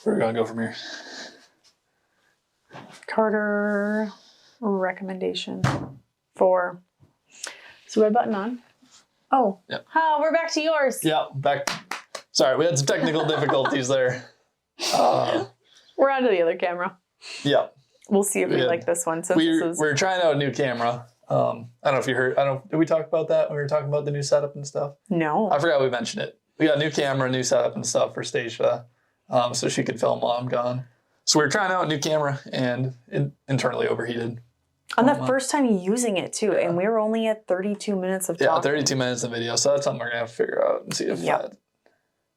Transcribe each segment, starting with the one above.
Where are we going to go from here? Carter recommendation for. So red button on. Oh. Yep. Oh, we're back to yours. Yeah, back. Sorry, we had some technical difficulties there. We're on to the other camera. Yeah. We'll see if we like this one. Since we're trying out a new camera. I don't know if you heard. Did we talk about that when we were talking about the new setup and stuff? No. I forgot we mentioned it. We got a new camera, new setup and stuff for Stacia, so she could film while I'm gone. So we were trying out a new camera, and it internally overheated. On the first time using it, too. Yeah. And we were only at 32 minutes of talking. Yeah, 32 minutes of video. So that's something we're going to have to figure out and see if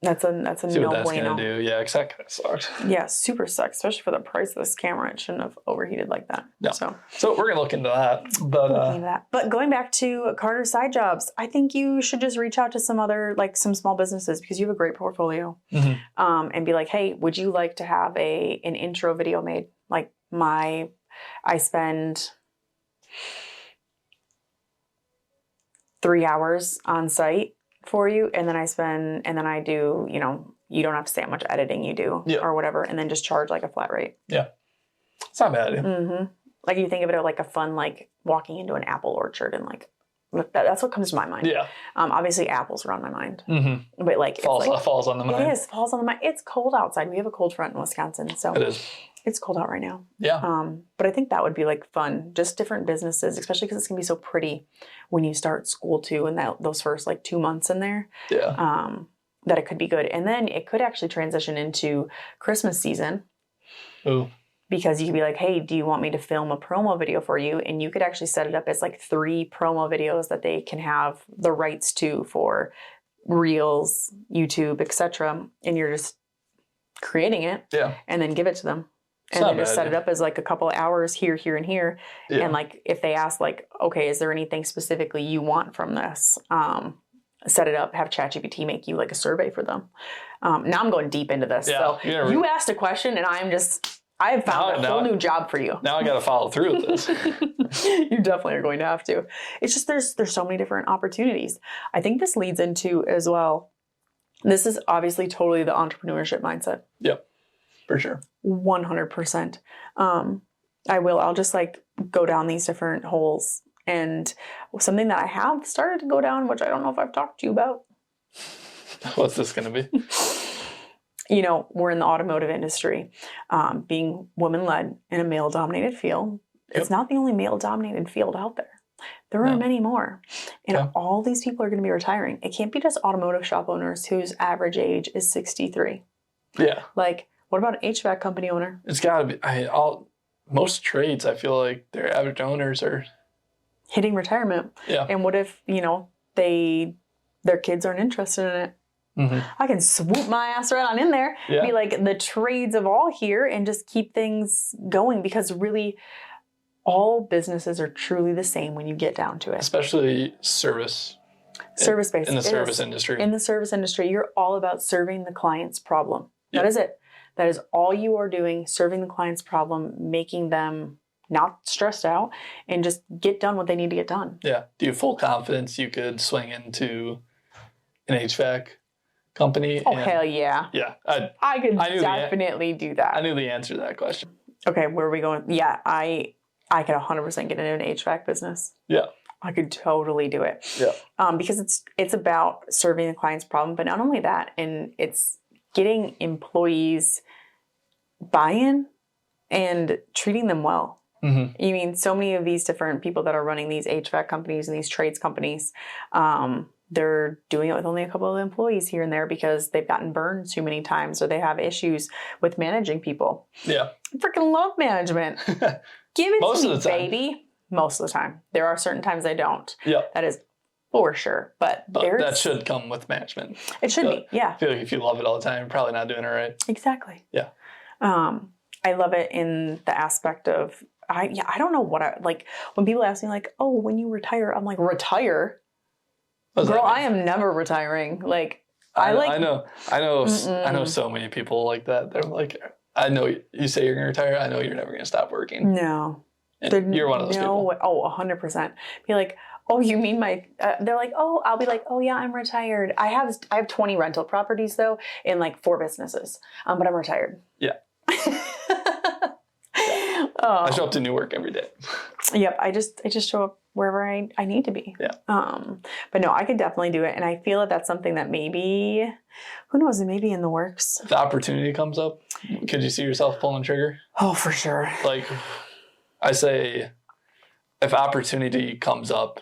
that's a see no what that's bueno. going to do. Yeah, because that kind of sucks. Yeah, super sucks, especially for the price of this camera. It shouldn't have overheated like that. No. So we're going to look into that. But going back to Carter's side jobs, I think you should just reach out to some other, like some small businesses, because you have a great portfolio. Mm-hmm. And be like, hey, would you like to have an intro video made? Like I spend 3 hours on site for you, and then I do, you don't have to say how much editing you do or whatever, and then just charge like a flat rate. Yeah. It's not bad. Mm-hmm. Like you think of it like a fun, like walking into an apple orchard and like, that's what comes to my mind. Yeah. Obviously apples are on my mind. Mm-hmm. But like falls on the mind. It is, falls on the mind. It's cold outside. We have a cold front in Wisconsin. So it is. It's cold out right now. Yeah. But I think that would be like fun. Just different businesses, especially because it's going to be so pretty when you start school too, and those first like 2 months in there. Yeah. That it could be good. And then it could actually transition into Christmas season. Ooh. Because you could be like, hey, do you want me to film a promo video for you? And you could actually set it up as like 3 promo videos that they can have the rights to for Reels, YouTube, etc. And you're just creating it and then give it to them. And then just set it up as like a couple of hours here, and here. Yeah. And like if they ask like, okay, is there anything specifically you want from this? Set it up, have ChatGPT make you like a survey for them. Now I'm going deep into this. Yeah, so you asked a question and I have found a whole new job for you. Now I got to follow through with this. You definitely are going to have to. It's just there's so many different opportunities. I think this leads into as well. This is obviously totally the entrepreneurship mindset. Yep, for sure. 100%. I'll just like go down these different holes. And something that I have started to go down, which I don't know if I've talked to you about. What's this going to be? We're in the automotive industry, being women-led in a male-dominated field. Yep. It's not the only male-dominated field out there. There are many more. And all these people are going to be retiring. It can't be just automotive shop owners whose average age is 63. Yeah. Like, what about an HVAC company owner? It's got to be. Most trades, I feel like their average owners are hitting retirement. Yeah. And what if, their kids aren't interested in it? Mm-hmm. I can swoop my ass right on in there, be like the trades of all here and just keep things going, because really all businesses are truly the same when you get down to it. Especially service-based. In the service industry. In the service industry, you're all about serving the client's problem. That is it. That is all you are doing, serving the client's problem, making them not stressed out, and just get done what they need to get done. Yeah. Do you have full confidence you could swing into an HVAC company? Oh, hell yeah. Yeah. I could definitely do that. I knew the answer to that question. Okay, where are we going? Yeah, I could 100% get into an HVAC business. Yeah. I could totally do it. Yeah. Because it's about serving the client's problem, but not only that, and it's getting employees buy-in and treating them well. Mm-hmm. You mean so many of these different people that are running these HVAC companies and these trades companies, they're doing it with only a couple of employees here and there because they've gotten burned too many times, or they have issues with managing people. Yeah. I freaking love management. Give it to me, baby. Most of the time. There are certain times I don't. Yeah. That is for sure. But that should come with management. It should be, yeah. I feel like if you love it all the time, you're probably not doing it right. Exactly. Yeah. I love it in the aspect of, I don't know what like, when people ask me like, oh, when you retire, I'm like, retire? Girl, I am never retiring. Like, I know so many people like that. They're like, I know you say you're going to retire. I know you're never going to stop working. No. And you're one of those people. Oh, 100%. Be like, oh, you mean my, they're like, oh, I'll be like, oh yeah, I'm retired. I have 20 rental properties though in like 4 businesses. But I'm retired. Yeah. I show up to Newark every day. Yep. I just show up wherever I need to be. Yeah. But no, I could definitely do it. And I feel that that's something that maybe, who knows, it may be in the works. If the opportunity comes up, could you see yourself pulling the trigger? Oh, for sure. Like I say, if opportunity comes up,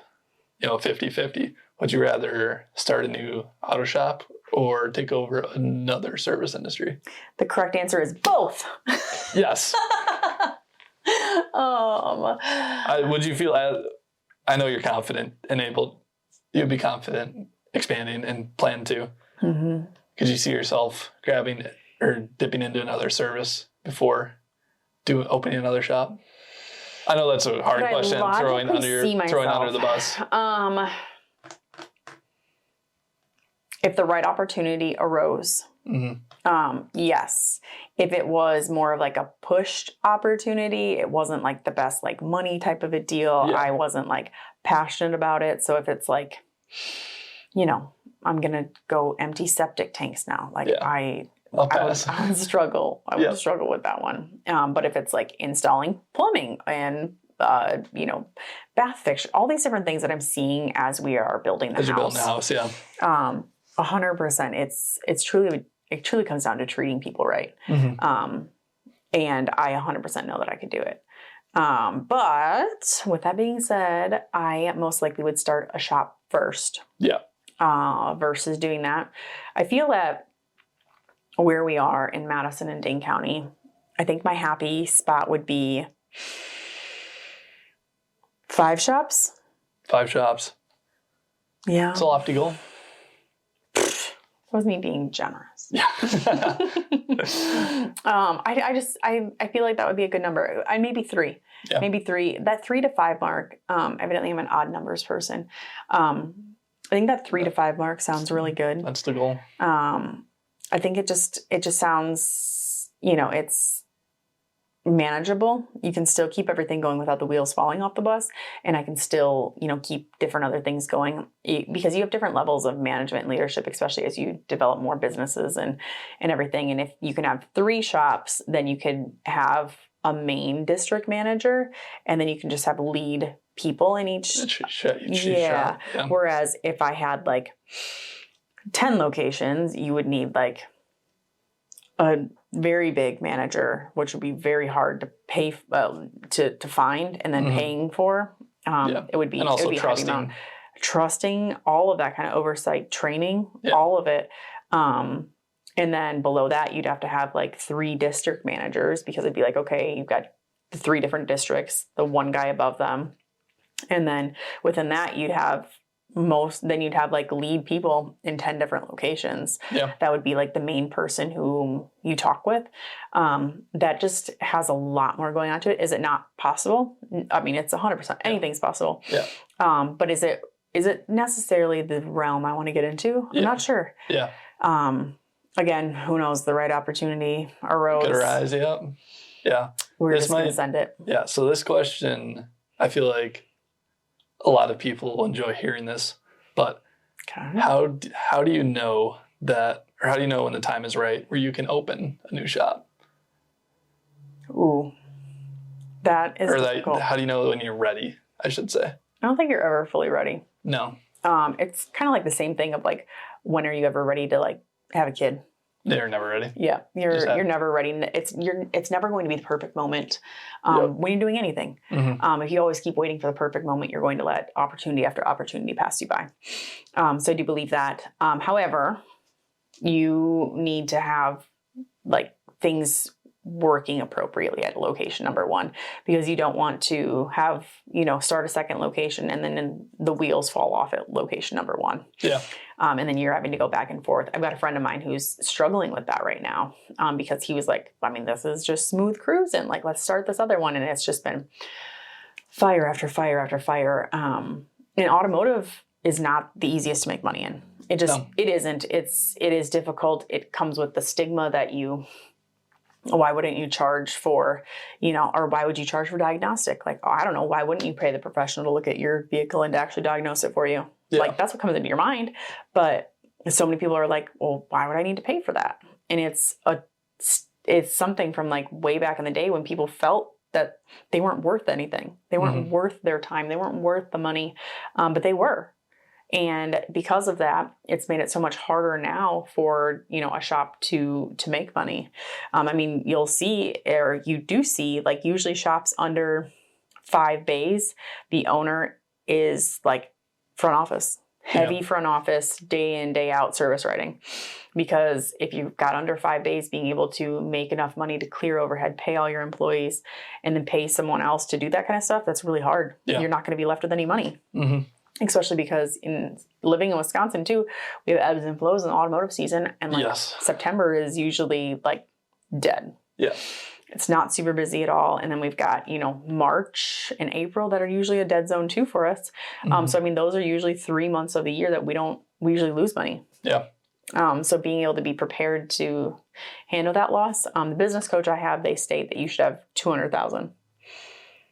50-50, would you rather start a new auto shop or take over another service industry? The correct answer is both. Yes. Would you feel, I know you're confident and you'd be confident expanding and plan to. Mm-hmm. Could you see yourself grabbing or dipping into another service before opening another shop? I know that's a hard question, throwing under the bus. If the right opportunity arose, yes. If it was more of like a pushed opportunity, it wasn't like the best like money type of a deal. Yeah. I wasn't like passionate about it. So if it's like, I'm gonna go empty septic tanks now, like I would struggle. I would struggle with that one. But if it's like installing plumbing and bath fixture, all these different things that I'm seeing as we are building the house. As you're building the house, yeah. 100%. It truly comes down to treating people right. Mm-hmm. And I 100% know that I could do it. But with that being said, I most likely would start a shop first. Yeah. Versus doing that. I feel that where we are in Madison and Dane County, I think my happy spot would be 5 shops. 5 shops. Yeah. It's a lofty goal. That was me being generous. Yeah. I feel like that would be a good number. Maybe 3. Yeah. Maybe 3. That 3 to 5 mark. Evidently I'm an odd numbers person. I think that 3 to 5 mark sounds really good. That's the goal. I think it just sounds, it's manageable. You can still keep everything going without the wheels falling off the bus. And I can still, keep different other things going because you have different levels of management and leadership, especially as you develop more businesses and everything. And if you can have 3 shops, then you could have a main district manager and then you can just have lead people in each shop. Yeah. Whereas if I had like 10 locations, you would need like a very big manager, which would be very hard to pay to find and then paying for. It would be, and also it would be trusting, all of that kind of oversight, training, all of it. And then below that, you'd have to have like 3 district managers because it'd be like, okay, you've got the 3 different districts, the one guy above them. And then within that, you'd have like lead people in 10 different locations. Yeah. That would be like the main person who you talk with. That just has a lot more going on to it. Is it not possible? I mean, it's 100%. Anything's possible. Yeah. But is it necessarily the realm I want to get into? I'm not sure. Yeah. Again, who knows? The right opportunity arose. Could arise, yeah. We're just going to send it. Yeah, so this question, I feel like a lot of people will enjoy hearing this, but how do you know that, or how do you know when the time is right where you can open a new shop? Ooh, that is difficult. How do you know when you're ready, I should say? I don't think you're ever fully ready. No. It's kind of like the same thing of like, when are you ever ready to like have a kid? They're never ready. Yeah, you're never ready. It's never going to be the perfect moment when you're doing anything. Mm-hmm. If you always keep waiting for the perfect moment, you're going to let opportunity after opportunity pass you by. So I do believe that. However, you need to have like things working appropriately at location number 1, because you don't want to have, start a second location and then the wheels fall off at location number 1. Yeah. And then you're having to go back and forth. I've got a friend of mine who's struggling with that right now because he was like, this is just smooth cruising. Like, let's start this other one. And it's just been fire after fire after fire. And automotive is not the easiest to make money in. It isn't. It is difficult. It comes with the stigma that you Why wouldn't you charge for, or why would you charge for diagnostic? Like, I don't know. Why wouldn't you pay the professional to look at your vehicle and to actually diagnoose it for you? Yeah. Like, that's what comes into your mind. But so many people are like, well, why would I need to pay for that? And it's something from like way back in the day when people felt that they weren't worth anything. They weren't worth their time. They weren't worth the money, but they were. And because of that, it's made it so much harder now for, a shop to make money. I mean, you'll see, or you do see, like usually shops under 5 bays, the owner is like front office, heavy front office, day in, day out service writing. Because if you've got under 5 bays, being able to make enough money to clear overhead, pay all your employees, and then pay someone else to do that kind of stuff, that's really hard. Yeah. You're not going to be left with any money. Mm-hmm. Especially because living in Wisconsin too, we have ebbs and flows in the automotive season, and like September is usually like dead. Yeah, it's not super busy at all, and then we've got March and April that are usually a dead zone too for us. So I mean, those are usually 3 months of the year that we usually lose money. Yeah. So being able to be prepared to handle that loss, the business coach I have, they state that you should have $200,000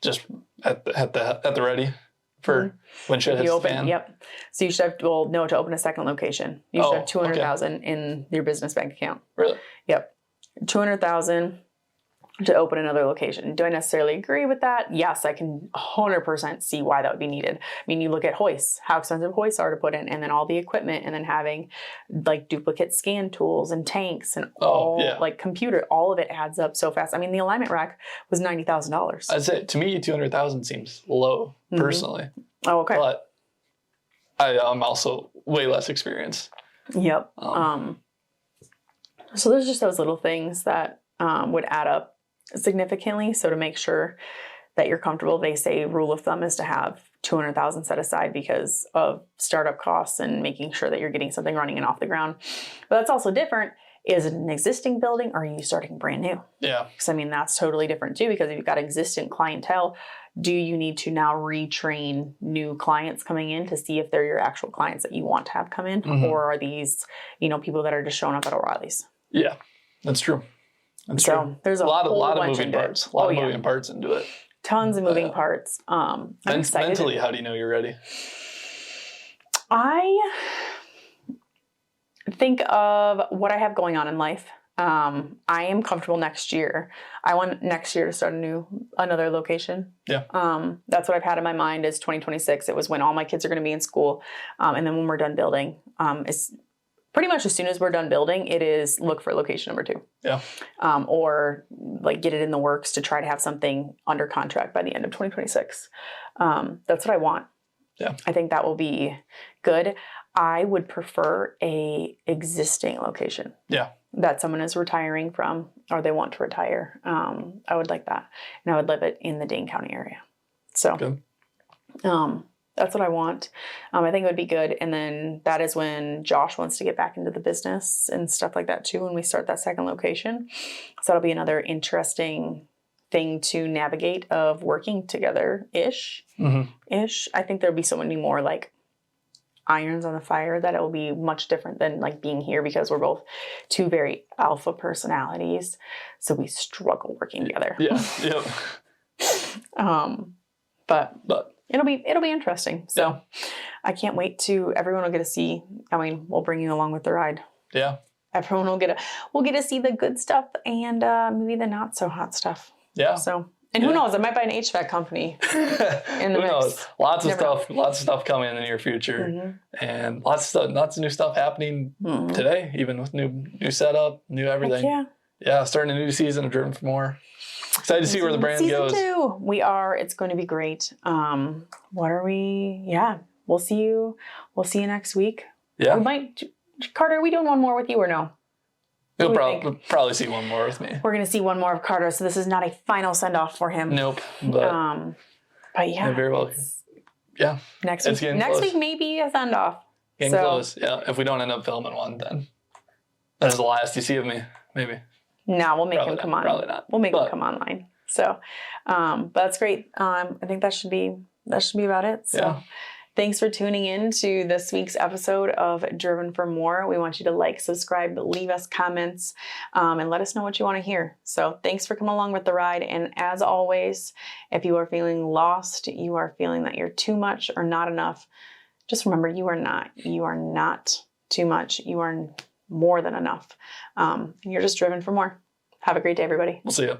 just at the ready. For when shit hits the fan? Yep. So you should have, to open a second location. You should have $200,000 in your business bank account. Really? Yep. $200,000 to open another location. Do I necessarily agree with that? Yes, I can 100% see why that would be needed. I mean, you look at hoists, how expensive hoists are to put in, and then all the equipment, and then having like duplicate scan tools and tanks and like computer, all of it adds up so fast. I mean, the alignment rack was $90,000. I'd say, to me, $200,000 seems low personally. Oh, okay. But I'm also way less experienced. Yep. So there's just those little things that would add up significantly. So to make sure that you're comfortable, they say rule of thumb is to have $200,000 set aside because of startup costs and making sure that you're getting something running and off the ground. But that's also different. Is it an existing building or are you starting brand new? Yeah. Because I mean, that's totally different too, because if you've got existing clientele, do you need to now retrain new clients coming in to see if they're your actual clients that you want to have come in? Or are these, people that are just showing up at O'Reilly's? Yeah, that's true. That's true. There's a lot of moving parts. A lot of moving parts into it. Tons of moving parts. I'm excited. Mentally, how do you know you're ready? I think of what I have going on in life. I am comfortable next year. I want next year to start another location. Yeah. That's what I've had in my mind is 2026. It was when all my kids are going to be in school. And then when we're done building, it's pretty much as soon as we're done building, it is look for location number 2. Yeah. Or like get it in the works to try to have something under contract by the end of 2026. That's what I want. Yeah. I think that will be good. I would prefer a existing location. Yeah. That someone is retiring from or they want to retire. I would like that. And I would live it in the Dane County area. So good. That's what I want. I think it would be good. And then that is when Josh wants to get back into the business and stuff like that too, when we start that second location. So that'll be another interesting thing to navigate of working together-ish. Ish. I think there'll be so many more like irons on the fire that it will be much different than like being here because we're both 2 very alpha personalities. So we struggle working together. Yeah. Yep. But it'll be interesting. So I can't wait to, everyone will get to see, we'll bring you along with the ride. Yeah. Everyone will get to see the good stuff and maybe the not so hot stuff. Yeah. So, and who knows, I might buy an HVAC company in the mix. Who knows? Lots of stuff coming in the near future and lots of new stuff happening today, even with new setup, new everything. Heck yeah. Yeah. Starting a new season of Driven for More. Excited to see where the brand goes. Season 2. We are. It's going to be great. What are we? Yeah. We'll see you next week. Yeah. We might. Carter, are we doing one more with you or no? We'll probably see one more with me. We're going to see one more of Carter, so this is not a final send-off for him. Nope. But yeah. Very well. Yeah. Next week maybe a send-off. Getting close. Yeah. If we don't end up filming one, then that's the last you see of me. Maybe. No, we'll make him come on. Probably not. We'll make him come online. So, but that's great. I think that should be about it. So, Thanks for tuning in to this week's episode of Driven for More. We want you to like, subscribe, leave us comments, and let us know what you want to hear. So thanks for coming along with the ride. And as always, if you are feeling lost, you are feeling that you're too much or not enough, just remember you are not. You are not too much. You are more than enough. And you're just driven for more. Have a great day, everybody. We'll see you.